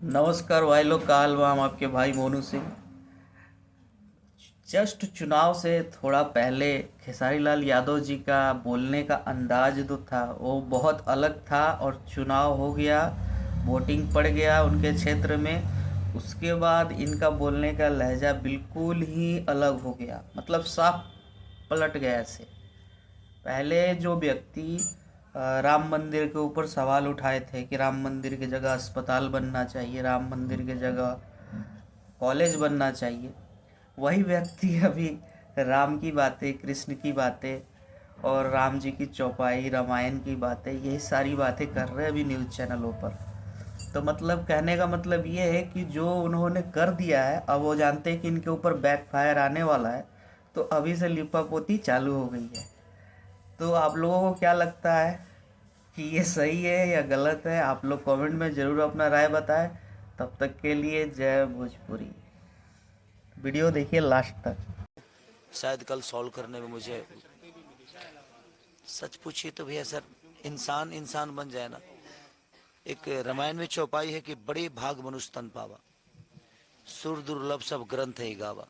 नमस्कार भाई लोग, का हाल बा? हम आपके भाई मोनू सिंह। जस्ट चुनाव से थोड़ा पहले खेसारी लाल यादव जी का बोलने का अंदाज जो था वो बहुत अलग था, और चुनाव हो गया, वोटिंग पड़ गया उनके क्षेत्र में। उसके बाद इनका बोलने का लहजा बिल्कुल ही अलग हो गया, मतलब साफ पलट गया ऐसे। पहले जो व्यक्ति राम मंदिर के ऊपर सवाल उठाए थे कि राम मंदिर की जगह अस्पताल बनना चाहिए, राम मंदिर की जगह कॉलेज बनना चाहिए, वही व्यक्ति अभी राम की बातें, कृष्ण की बातें और राम जी की चौपाई, रामायण की बातें, यही सारी बातें कर रहे हैं अभी न्यूज़ चैनलों पर। तो मतलब कहने का मतलब ये है कि जो उन्होंने कर दिया है, अब वो जानते हैं कि इनके ऊपर बैकफायर आने वाला है, तो अभी से लिपापोती चालू हो गई है। तो आप लोगों को क्या लगता है कि ये सही है या गलत है? आप लोग कमेंट में ज़रूर अपना राय बताएं। तब तक के लिए जय भोजपुरी। वीडियो देखिए लास्ट तक। शायद कल सॉल्व करने में मुझे सच पूछिए तो भैया सर, इंसान इंसान बन जाए ना। एक रामायण में चौपाई है कि बड़े भाग मनुष्य तन पावा, सुर दुर्लभ सब ग्रंथ है गावा।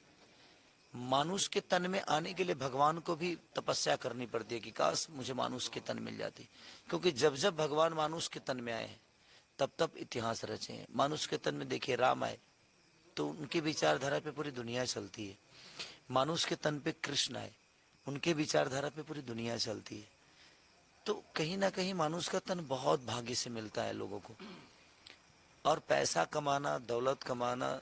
मानुष के तन में आने के लिए भगवान को भी तपस्या करनी पड़ती है कि काश मुझे मानुष के तन मिल जाती, क्योंकि जब जब भगवान मानुष के तन में आए हैं तब तब इतिहास रचे हैं। मानुष के तन में देखिए राम आए तो उनकी विचारधारा पे पूरी दुनिया चलती है। मानुष के तन पे कृष्ण आए, उनके विचारधारा पे पूरी दुनिया चलती है। तो कहीं ना कहीं मानुष का तन बहुत भाग्य से मिलता है लोगों को। और पैसा कमाना, दौलत कमाना,